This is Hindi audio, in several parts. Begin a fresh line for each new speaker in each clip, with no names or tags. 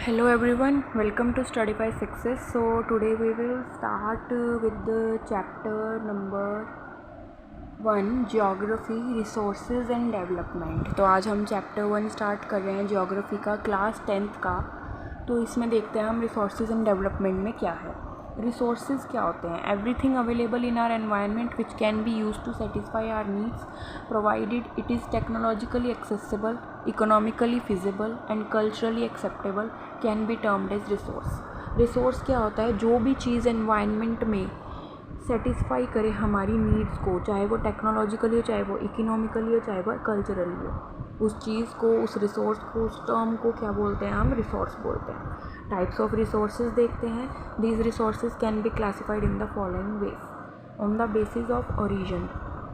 Hello everyone, welcome to Studify Success. So today we will start with the chapter number 1 Geography, Resources and Development. तो आज हम चैप्टर 1 स्टार्ट कर रहे हैं जियोग्राफी का, क्लास 10th का। तो इसमें देखते हैं हम रिसोर्सेज एंड डेवलपमेंट में क्या है। रिसोर्सेज क्या होते हैं? Everything available in our environment which can be use to satisfy our needs provided it is technologically accessible, economically feasible and culturally acceptable can be termed as resource. Resource क्या होता है? जो भी चीज़ एनवायरनमेंट में सेटिस्फाई करे हमारी नीड्स को, चाहे वो टेक्नोलॉजिकली हो, चाहे वो इकोनॉमिकली हो, चाहे वो कल्चरली हो, उस चीज़ को, उस रिसोर्स को, उस टर्म को क्या बोलते हैं? हम रिसोर्स बोलते हैं। टाइप्स ऑफ रिसोर्सेज देखते हैं। These resources can be classified in the following ways on the basis of origin,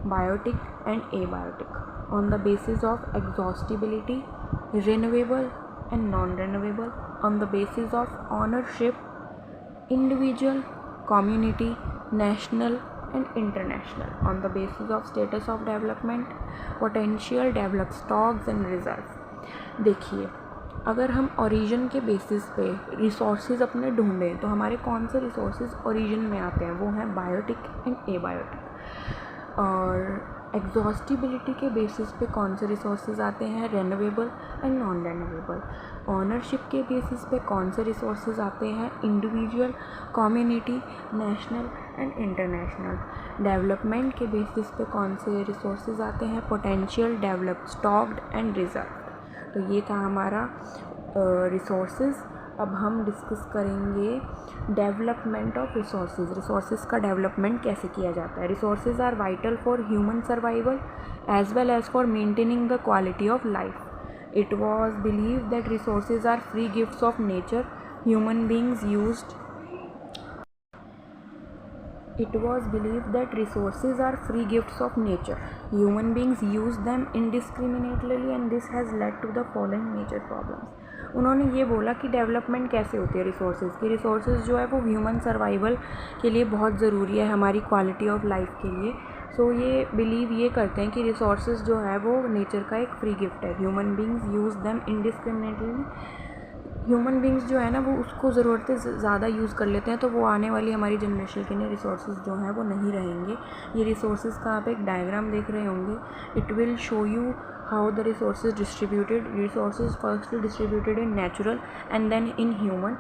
biotic and abiotic, on the basis of exhaustibility, renewable and non renewable, on the basis of ownership, individual, community, national and international, on the basis of status of development, potential developed stocks and reserves। देखिए, अगर हम ओरिजिन के बेसिस पे रिसोर्सेज अपने ढूंढें तो हमारे कौन से रिसोर्सेज ओरिजिन में आते हैं? वो हैं बायोटिक एंड एबायोटिक। और एग्जॉस्टिबिलिटी के बेसिस पे कौन से रिसोर्सेज आते हैं? Renewable and non renewable. Ownership के बेसिस पे कौन से रिसोर्सेज आते हैं? Individual, community, national and international. Development के बेसिस पे कौन से रिसोर्सेज आते हैं? Potential, developed, stocked and reserve. तो ये था हमारा रिसोर्सेज। अब हम डिस्कस करेंगे डेवलपमेंट ऑफ रिसोर्सेज। रिसोर्सेज का डेवलपमेंट कैसे किया जाता है? Resources are vital for human survival as well as for maintaining the quality of life. It was believed that resources are free gifts of nature. Human beings used It was believed that resources are free gifts of nature. Human beings use them indiscriminately and this has led to the following major problems। उन्होंने ये बोला कि डेवलपमेंट कैसे होती है रिसोर्सेज की। रिसोर्सेज जो है वो ह्यूमन सर्वाइवल के लिए बहुत ज़रूरी है, हमारी क्वालिटी ऑफ लाइफ के लिए। सो ये बिलीव ये करते हैं कि रिसोर्सेज जो है वो नेचर का एक फ्री गिफ्ट है। Human beings use them indiscriminately. Human beings जो है ना वो उसको ज़रूरत से ज़्यादा यूज़ कर लेते हैं, तो वो आने वाली हमारी जनरेशन के लिए रिसोर्सेज जो हैं वो नहीं रहेंगे। ये रिसोर्सेज का आप एक डायग्राम देख रहे होंगे। It will show you how the resources distributed. Resources firstly distributed in natural and then in human.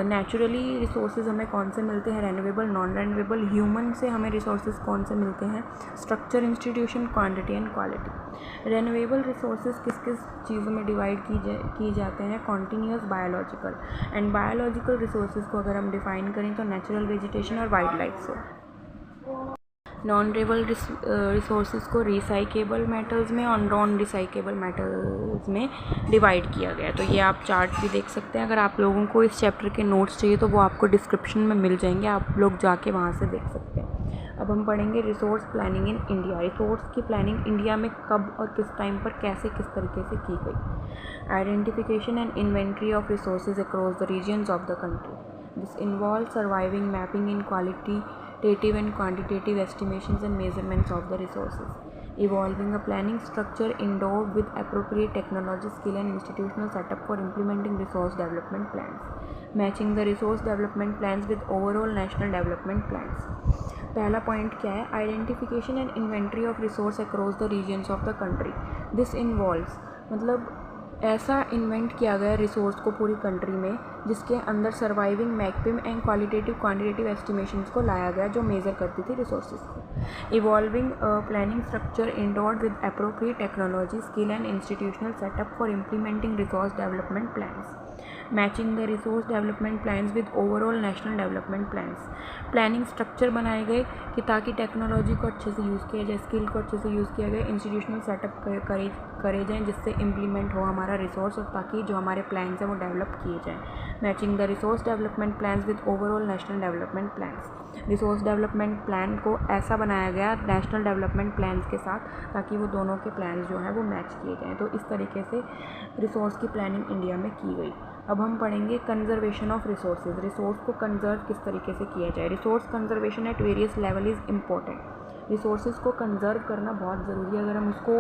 Naturally resources हमें कौन से मिलते हैं? Renewable, non renewable. ह्यूमन से हमें रिसोर्सेज कौन से मिलते हैं? Structure, institution, quantity and quality. Renewable resources किस किस चीज़ों में डिवाइड की जाते हैं? Continuous, biological. And biological resources को अगर हम डिफाइन करें तो नेचुरल, वेजिटेशन और वाइल्ड लाइफ से। नॉन रेबल रिसोर्सेज को रिसाइकेबल मेटल्स में और नॉन रिसाइकेबल मेटल्स में डिवाइड किया गया है। तो ये आप चार्ट भी देख सकते हैं। अगर आप लोगों को इस चैप्टर के नोट्स चाहिए तो वो आपको डिस्क्रिप्शन में मिल जाएंगे, आप लोग जाके वहाँ से देख सकते हैं। अब हम पढ़ेंगे resource planning in India. Resource की प्लानिंग इंडिया में कब और किस टाइम पर कैसे किस तरीके से की गई। Identification and inventory of resources across the regions of the country. This involve surviving, mapping in qualitative and quantitative estimations and measurements of the resources, evolving a planning structure endowed with appropriate technology, skill and institutional setup for implementing resource development plans, matching the resource development plans with overall national development plans। पहला पॉइंट क्या है? Identification and inventory of resource across the regions of the country. This involves मतलब ऐसा इन्वेंट किया गया रिसोर्स को पूरी कंट्री में जिसके अंदर surviving, mapping and qualitative quantitative estimations को लाया गया जो मेज़र करती थी रिसोर्सेज को। Evolving planning structure endured with appropriate technology, skill and institutional setup for implementing resource development plans. Matching the resource development plans with overall national development plans. Planning structure बनाए गए कि ताकि टेक्नोलॉजी को अच्छे से यूज़ किया जाए, स्किल को अच्छे से यूज़ किया जाए, इंस्टीट्यूशनल सेटअप करे जाएँ जिससे इम्प्लीमेंट हो हमारा रिसोर्स और ताकि जो हमारे प्लान्स हैं वो डेवलप किए जाएँ। Matching the resource development plans with overall national development plans. Resource development plan को ऐसा बनाया गया नेशनल डेवलपमेंट प्लान्स के साथ ताकि वो दोनों के प्लान्स जो हैं वो मैच किए जाएँ। तो इस तरीके से रिसोर्स की प्लानिंग इंडिया में की गई। अब हम पढ़ेंगे कंजर्वेशन ऑफ रिसोर्सेज। रिसोर्स को कंजर्व किस तरीके से किया जाए। Resource conservation at various level is important. Resources को कंजर्व करना बहुत ज़रूरी है। अगर हम उसको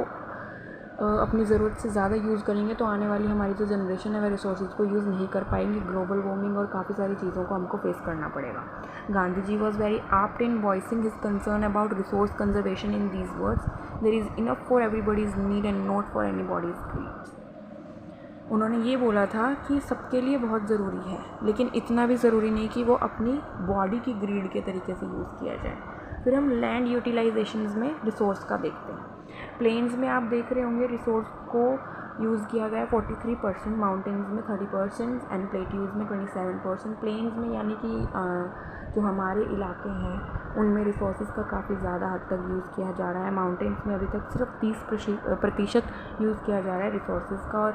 अपनी ज़रूरत से ज़्यादा यूज़ करेंगे तो आने वाली हमारी जो जनरेशन है वह रिसोर्सेज को यूज़ नहीं कर पाएंगे। ग्लोबल वार्मिंग और काफ़ी सारी चीज़ों को हमको फेस करना पड़ेगा। Gandhi ji was very apt in voicing his concern about resource conservation in these words: there is enough for everybody's need and not for anybody's greed। उन्होंने ये बोला था कि सबके लिए बहुत ज़रूरी है, लेकिन इतना भी ज़रूरी नहीं कि वो अपनी बॉडी की ग्रीड के तरीके से यूज़ किया जाए। फिर हम लैंड यूटिलाइजेशंस में रिसोर्स का देखते हैं। प्लेन्स में आप देख रहे होंगे रिसोर्स को यूज़ किया गया है 43%, माउंटेन्स में 30% एंड प्लेट्यूज में 27%। प्लेन्स में यानी कि जो हमारे इलाके हैं उनमें रिसोर्सेज का काफ़ी ज़्यादा हद तक यूज़ किया जा रहा है। माउंटेन्स में अभी तक सिर्फ 30% यूज़ किया जा रहा है रिसोर्सेज का, और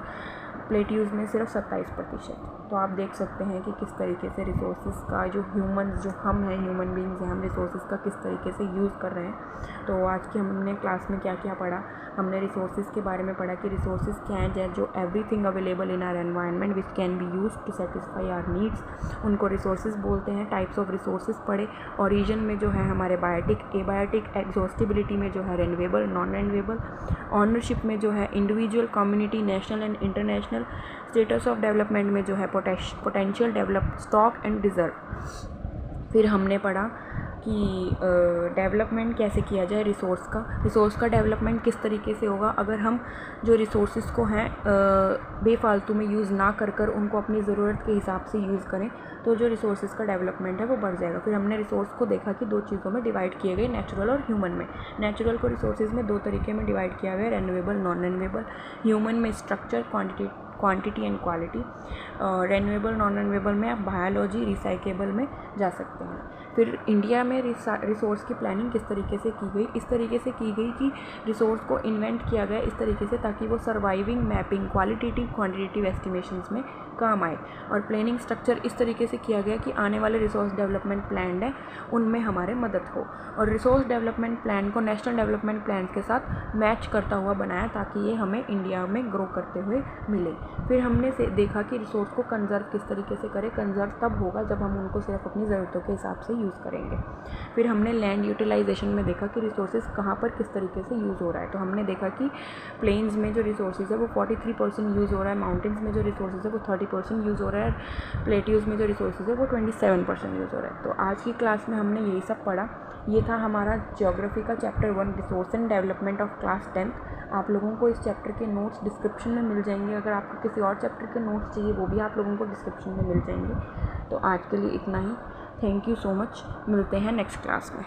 प्लेट्यूज़ में सिर्फ 27%। तो आप देख सकते हैं कि किस तरीके से रिसोर्सेज का जो हम हैं, ह्यूमन बींग्स हैं, हम रिसोर्सेज का किस तरीके से यूज़ कर रहे हैं। तो आज की हमने क्लास में क्या क्या पढ़ा, हमने रिसोर्सेज के बारे में पढ़ा कि रिसोर्सेज क्या हैं, जो everything available in our environment which can be use to satisfy our needs, उनको रिसोर्सेज बोलते हैं। टाइप्स ऑफ रिसोर्सेज पढ़े, ओरिजिन में जो है हमारे बायोटिक, एबायोटिक, एग्जॉस्टिबिलिटी में जो है रेन्यूएबल, नॉन रेन्यूएबल, ऑनरशिप में जो है individual, community, national and international, status of development में जो है potential, develop, stock and reserve. फिर हमने पढ़ा कि डेवलपमेंट कैसे किया जाए रिसोर्स का डेवलपमेंट किस तरीके से होगा अगर हम जो रिसोर्सेज को हैं बेफालतू में यूज़ ना कर उनको अपनी ज़रूरत के हिसाब से यूज़ करें, तो जो रिसोर्सेज का डेवलपमेंट है वो बढ़ जाएगा। फिर हमने रिसोर्स को देखा कि 2 चीज़ों में डिवाइड किए गए, नेचुरल और ह्यूमन में। नेचुरल को रिसोर्सेज में 2 तरीके में डिवाइड किया गया, रेन्यूएबल, नॉन रेन्यूएबल। ह्यूमन में structure, quantity and quality. Renewable, non renewable में आप बायोलॉजी, रिसाइकेबल में जा सकते हैं। फिर इंडिया में रिसोर्स की प्लानिंग किस तरीके से की गई, इस तरीके से की गई कि रिसोर्स को इन्वेंट किया गया इस तरीके से ताकि वो surviving, mapping, qualitative, quantitative estimations में काम आए। और प्लानिंग स्ट्रक्चर इस तरीके से किया गया कि आने वाले रिसोर्स डेवलपमेंट प्लान है उनमें हमारे मदद हो, और रिसोर्स डेवलपमेंट प्लान को नेशनल डेवलपमेंट प्लान के साथ मैच करता हुआ बनाया ताकि ये हमें इंडिया में ग्रो करते हुए मिले। फिर हमने देखा कि रिसोर्स को कंजर्व किस तरीके से करें। कंजर्व तब होगा जब हम उनको सिर्फ अपनी ज़रूरतों के हिसाब से यूज़ करेंगे। फिर हमने लैंड यूटिलाइजेशन में देखा कि रिसोर्सेज कहाँ पर किस तरीके से यूज़ हो रहा है। तो हमने देखा कि प्लेन्स में जो रिसोर्सेज है वो 43% यूज़ हो रहा है, माउंटेन्स में जो रिसोर्सेज है वो 30% यूज़ हो रहा है, प्लेट्यूज़ में जो रिसोर्सेज है वो 27% यूज़ हो रहा है। तो आज की क्लास में हमने यही सब पढ़ा। ये था हमारा ज्योग्राफी का chapter 1, resource and development of class 10th। आप लोगों को इस चैप्टर के नोट्स डिस्क्रिप्शन में मिल जाएंगे। अगर आपको किसी और चैप्टर के नोट्स चाहिए वो भी आप लोगों को डिस्क्रिप्शन में मिल जाएंगे। तो आज के लिए इतना ही। Thank you so much. मिलते हैं नेक्स्ट क्लास में।